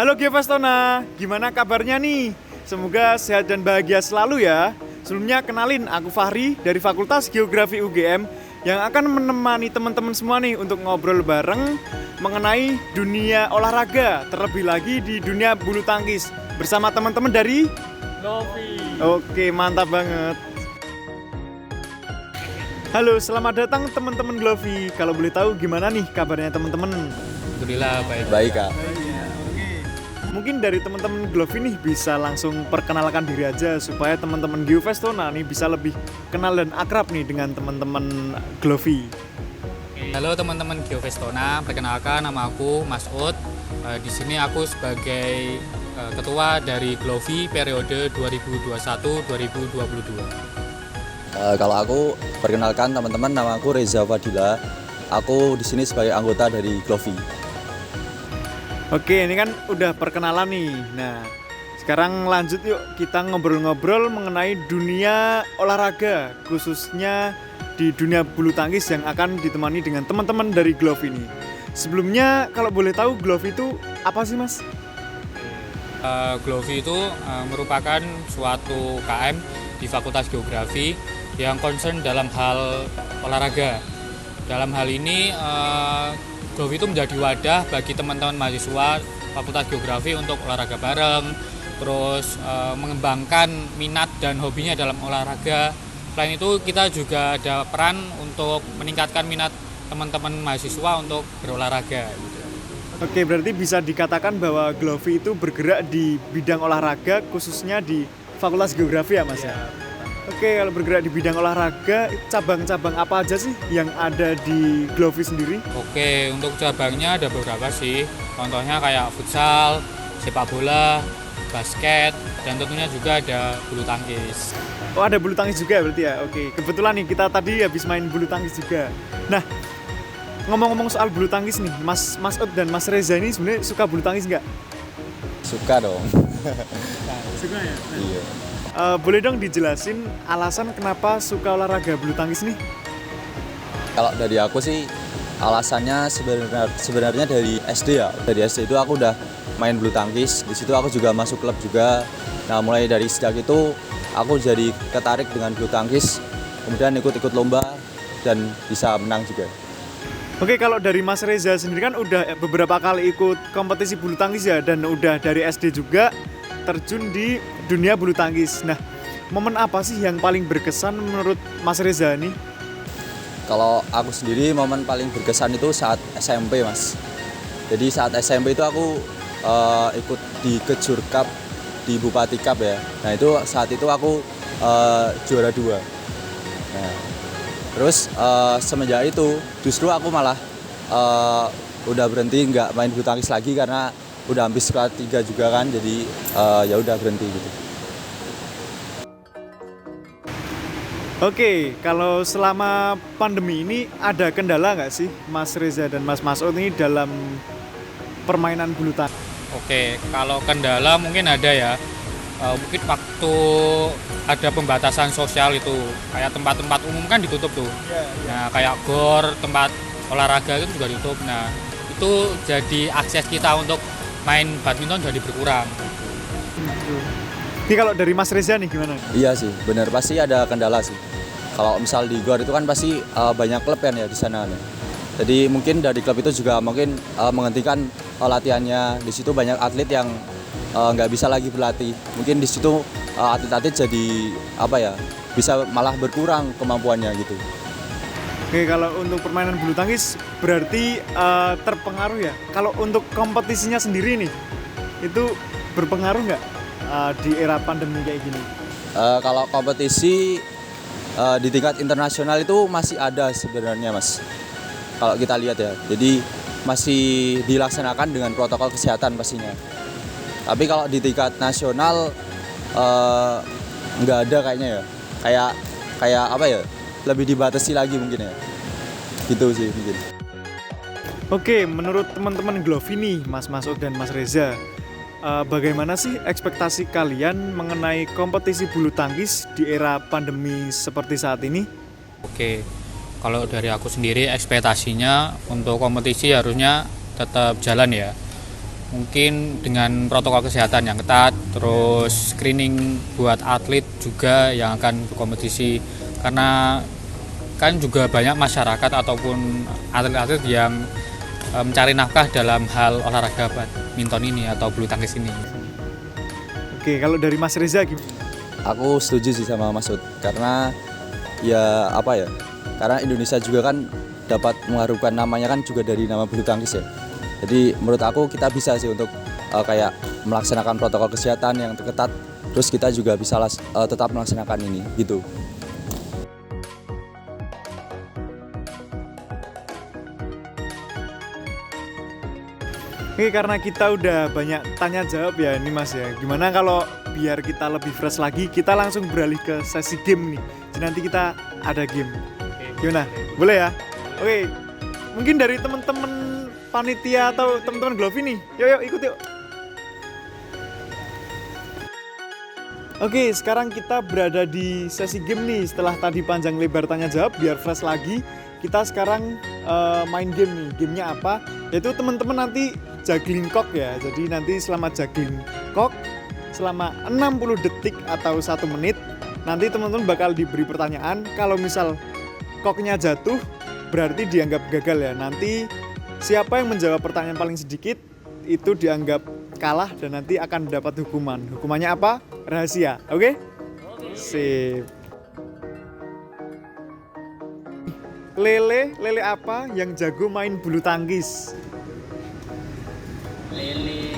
Halo Gefestona, gimana kabarnya nih? Semoga sehat dan bahagia selalu ya. Sebelumnya kenalin, aku Fahri dari Fakultas Geografi UGM yang akan menemani teman-teman semua nih untuk ngobrol bareng mengenai dunia olahraga, terlebih lagi di dunia bulu tangkis bersama teman-teman dari Glovi. Oke, mantap banget. Halo, selamat datang teman-teman Glovi. Kalau boleh tahu gimana nih kabarnya teman-teman? Alhamdulillah baik. Baik kak. Mungkin dari teman-teman Glovi nih bisa langsung perkenalkan diri aja supaya teman-teman Geofestona nih bisa lebih kenal dan akrab nih dengan teman-teman Glovi. Halo teman-teman Geofestona, perkenalkan nama aku Mas Ut. Di sini aku sebagai ketua dari Glovi periode 2021-2022. Kalau aku perkenalkan teman-teman, nama aku Reza Fadila. Aku di sini sebagai anggota dari Glovi. Oke, ini kan udah perkenalan nih. Nah, sekarang lanjut yuk kita ngobrol-ngobrol mengenai dunia olahraga, khususnya di dunia bulu tangkis yang akan ditemani dengan teman-teman dari Glovi ini. Sebelumnya, kalau boleh tahu Glovi itu apa sih, Mas? Glovi itu merupakan suatu KM di Fakultas Geografi yang concern dalam hal olahraga. Dalam hal ini Glovi itu menjadi wadah bagi teman-teman mahasiswa Fakultas Geografi untuk olahraga bareng, terus mengembangkan minat dan hobinya dalam olahraga. Selain itu kita juga ada peran untuk meningkatkan minat teman-teman mahasiswa untuk berolahraga. Oke, berarti bisa dikatakan bahwa Glovi itu bergerak di bidang olahraga khususnya di Fakultas Geografi ya Mas ya? Oke, kalau bergerak di bidang olahraga, cabang-cabang apa aja sih yang ada di Glovi sendiri? Oke, untuk cabangnya ada beberapa sih. Contohnya kayak futsal, sepak bola, basket, dan tentunya juga ada bulu tangkis. Oh, ada bulu tangkis juga berarti ya? Oke, kebetulan nih kita tadi habis main bulu tangkis juga. Nah, ngomong-ngomong soal bulu tangkis nih, Mas Ut dan Mas Reza ini sebenarnya suka bulu tangkis nggak? Suka dong. Suka ya? Iya. Boleh dong dijelasin alasan kenapa suka olahraga bulu tangkis nih? Kalau dari aku sih alasannya sebenarnya dari SD ya. Dari SD itu aku udah main bulu tangkis. Di situ aku juga masuk klub juga. Nah, mulai dari sejak itu aku jadi tertarik dengan bulu tangkis. Kemudian ikut-ikut lomba dan bisa menang juga. Oke, kalau dari Mas Reza sendiri kan udah beberapa kali ikut kompetisi bulu tangkis ya, dan udah dari SD juga terjun di dunia bulu tangkis. Nah, momen apa sih yang paling berkesan menurut Mas Reza nih? Kalau aku sendiri momen paling berkesan itu saat SMP Mas. Jadi saat SMP itu aku ikut di Kejur Cup di Bupati Cup ya. Nah itu saat itu aku juara 2. Nah, terus semenjak itu justru aku malah udah berhenti nggak main bulu tangkis lagi karena udah habis kelas 3 juga kan, jadi ya udah berhenti gitu. Oke, kalau selama pandemi ini ada kendala nggak sih Mas Reza dan Mas Ut ini dalam permainan bulu tangkis? Oke, kalau kendala mungkin ada ya. Mungkin waktu ada pembatasan sosial itu, kayak tempat-tempat umum kan ditutup tuh. Nah, kayak gor, tempat olahraga itu juga ditutup. Nah, itu jadi akses kita untuk main badminton jadi berkurang. Ini kalau dari Mas Reza nih gimana? Iya sih, benar pasti ada kendala sih. Kalau misal di gor itu kan pasti banyak klub kan ya di sana. Jadi mungkin dari klub itu juga mungkin menghentikan latihannya. Di situ banyak atlet yang nggak bisa lagi berlatih. Mungkin di situ atlet-atlet jadi bisa malah berkurang kemampuannya gitu. Oke, kalau untuk permainan bulu tangkis berarti terpengaruh ya. Kalau untuk kompetisinya sendiri nih, itu berpengaruh nggak di era pandemi kayak gini? Kalau kompetisi di tingkat internasional itu masih ada sebenarnya Mas. Kalau kita lihat ya, jadi masih dilaksanakan dengan protokol kesehatan pastinya. Tapi kalau di tingkat nasional nggak ada kayaknya ya. Kayak apa ya? Lebih dibatasi lagi mungkin ya. Gitu sih mungkin. Oke, menurut teman-teman Glovi nih, Mas Masud dan Mas Reza, bagaimana sih ekspektasi kalian mengenai kompetisi bulu tangkis di era pandemi seperti saat ini? Oke, kalau dari aku sendiri ekspektasinya untuk kompetisi harusnya tetap jalan ya. Mungkin dengan protokol kesehatan yang ketat, terus screening buat atlet juga yang akan berkompetisi. Karena kan juga banyak masyarakat ataupun atlet-atlet yang mencari nafkah dalam hal olahraga badminton ini atau bulu tangkis ini. Oke, kalau dari Mas Reza gimana? Aku setuju sih sama Masud karena ya apa ya? Karena Indonesia juga kan dapat mengharumkan namanya kan juga dari nama bulu tangkis ya. Jadi menurut aku kita bisa sih untuk kayak melaksanakan protokol kesehatan yang ketat. Terus kita juga bisa tetap melaksanakan ini gitu. Oke, karena kita udah banyak tanya jawab ya ini Mas ya. Gimana kalau biar kita lebih fresh lagi, kita langsung beralih ke sesi game nih. Jadi nanti kita ada game. Gimana? Boleh ya? Oke. Mungkin dari teman-teman panitia atau teman-teman Glovi nih. Yuk ikut yuk. Oke, sekarang kita berada di sesi game nih. Setelah tadi panjang lebar tanya jawab, biar fresh lagi, kita sekarang main game nih. Gamenya apa? Yaitu teman-teman nanti juggling cock ya. Jadi nanti selama juggling cock selama 60 detik atau 1 menit, nanti teman-teman bakal diberi pertanyaan. Kalau misal cocknya jatuh, berarti dianggap gagal ya. Nanti siapa yang menjawab pertanyaan paling sedikit itu dianggap kalah dan nanti akan dapat hukuman. Hukumannya apa? Rahasia. Oke? Sip. Lele apa yang jago main bulu tangkis? Lele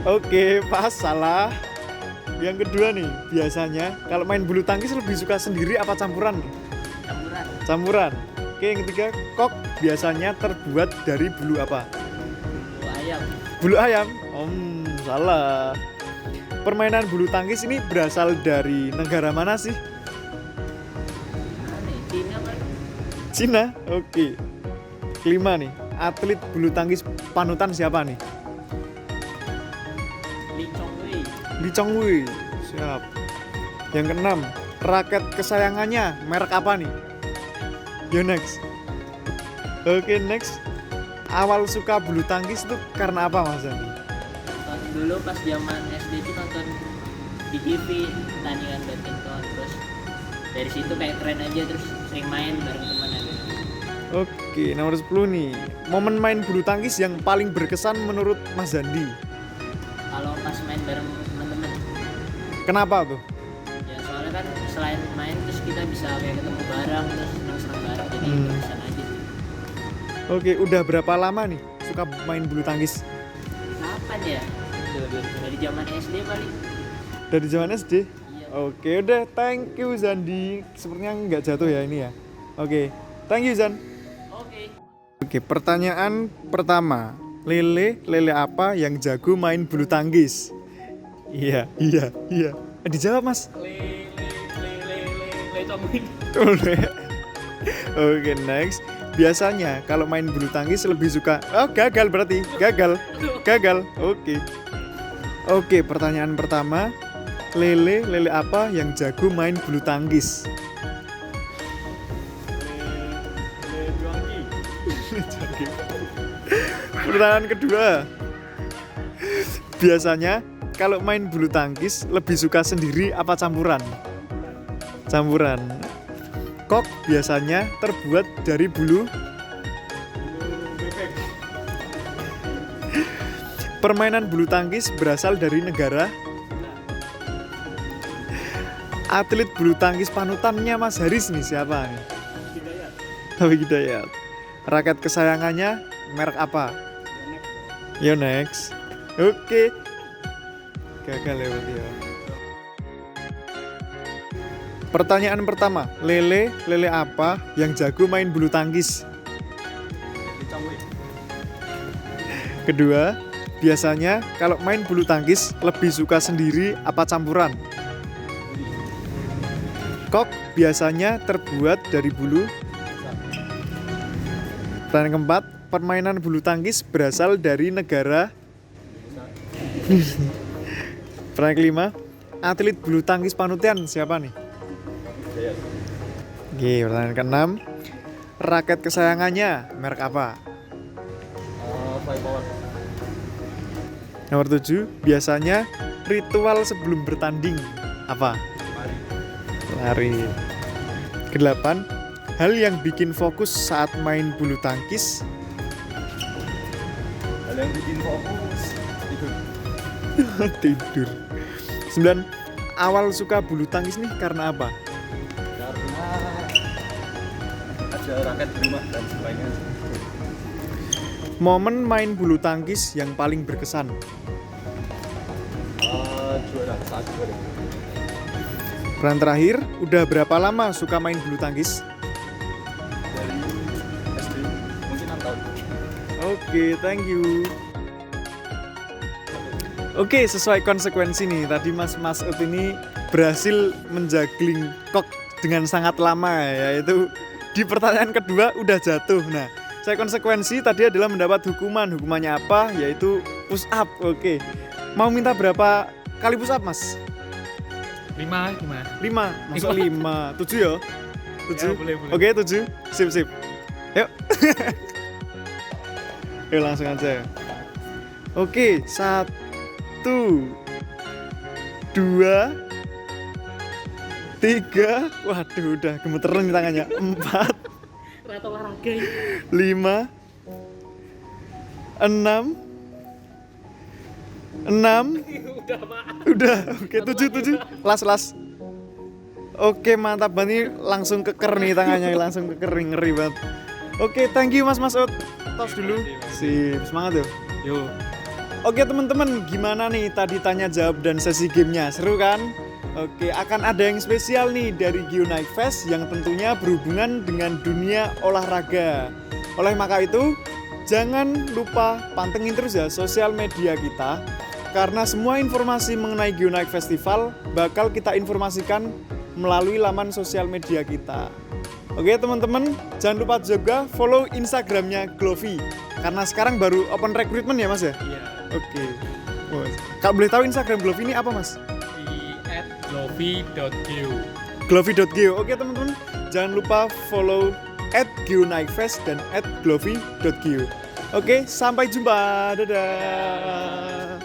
Oke, pas, salah. Yang kedua nih, biasanya kalau main bulu tangkis lebih suka sendiri apa campuran? Campuran. Oke, yang ketiga, kok biasanya terbuat dari bulu apa? ayam Bulu ayam? Salah. Permainan bulu tangkis ini berasal dari negara mana sih? Cina kan Cina? Oke. Kelima nih, atlet bulu tangkis panutan siapa nih? Lee Chong Wei Lee Chong Wei. Siap. Yang keenam, raket kesayangannya merek apa nih? Yo next. Oke, next. Awal suka bulu tangkis itu karena apa Mas Andi? nonton dulu pas zaman SD itu nonton di TV pertandingan badminton, terus dari situ kayak keren aja, terus sering main bareng teman aja. Oke, nomor 10 nih. Momen main bulu tangkis yang paling berkesan menurut Mas Zandi. Kalau pas main bareng teman-teman Kenapa tuh? ya, soalnya kan selain main terus kita bisa kayak ketemu bareng, terus senang-senang bareng, jadi berkesan aja sih. Oke, udah berapa lama nih suka main bulu tangkis? Kapan ya? Dari zaman SD paling. Dari zaman SD? Iya. Oke, udah, thank you Zandi. Sepertinya nggak jatuh ya ini ya. Oke, thank you Zan. Oke. Oke, pertanyaan pertama. Lele apa yang jago main bulu tangkis? Iya. Dijawab Mas. Le Chong Wei. Oke, next. Biasanya kalau main bulu tangkis lebih suka. Oh, gagal berarti. Gagal. Oke, pertanyaan pertama. Lele apa yang jago main bulu tangkis? Pertanyaan kedua. Biasanya kalau main bulu tangkis lebih suka sendiri apa campuran? Campuran. Kok biasanya terbuat dari bulu bebek. Permainan bulu tangkis berasal dari negara Atlet bulu tangkis panutannya Mas Haris nih siapa nih? Taufik Hidayat. Raket kesayangannya merek apa? Yonex. Oke. Gagal ya berarti ya. Pertanyaan pertama, lele apa yang jago main bulu tangkis? Kedua, biasanya kalau main bulu tangkis lebih suka sendiri apa campuran? Kok biasanya terbuat dari bulu? Pertanyaan keempat, permainan bulu tangkis berasal dari negara? Pertanyaan kelima, atlet bulu tangkis panutan siapa nih? Oke, pertanyaan keenam, raket kesayangannya merek apa? Nomor 7, biasanya ritual sebelum bertanding apa? Lari. Kedelapan, hal yang bikin fokus saat main bulu tangkis? Hal yang bikin fokus Tidur. 9, awal suka bulu tangkis nih karena apa? karena ada raket di rumah dan sebagainya. Momen main bulu tangkis yang paling berkesan? Juara saat juara. Pertanyaan terakhir, udah berapa lama suka main bulu tangkis? Dari SD mungkin 6 tahun. Oke, thank you. Oke, sesuai konsekuensi nih. Tadi Mas Ut ini berhasil menjuggling kok dengan sangat lama ya. Yaitu di pertanyaan kedua udah jatuh. Nah, saya konsekuensi tadi adalah mendapat hukuman. Hukumannya apa? Yaitu push up. Oke. Mau minta berapa kali push up, Mas? 5 gimana? 5. Masuk 5. 7 ya? 7. Ya, boleh. Oke, 7. Sip. Yuk. Yuk langsung aja. Oke, 1 2 3. Waduh, udah gemeteran nih tangannya. 4 Rata olahraga 5 6 Udah, oke 7 las. Oke, mantap banget nih, langsung keker nih tangannya, langsung keker, ngeri banget. Oke, thank you Mas Ut. Tos dulu. Sip, semangat yuk. Yuk. Oke teman-teman, gimana nih tadi tanya jawab dan sesi gamenya? Seru kan? Oke, akan ada yang spesial nih dari Geonight Fest yang tentunya berhubungan dengan dunia olahraga. Oleh maka itu, jangan lupa pantengin terus ya sosial media kita, karena semua informasi mengenai Geonight Festival bakal kita informasikan melalui laman sosial media kita. Oke teman-teman, jangan lupa juga follow Instagramnya Glovi, karena sekarang baru open recruitment ya Mas ya? Iya. Oke. Kalau boleh tahu Instagram Glovi ini apa Mas? Di @glovi.geo. Glovi.geo. Oke teman-teman, jangan lupa follow @geonightfest dan @glovi.geo. Oke, sampai jumpa. Dadah.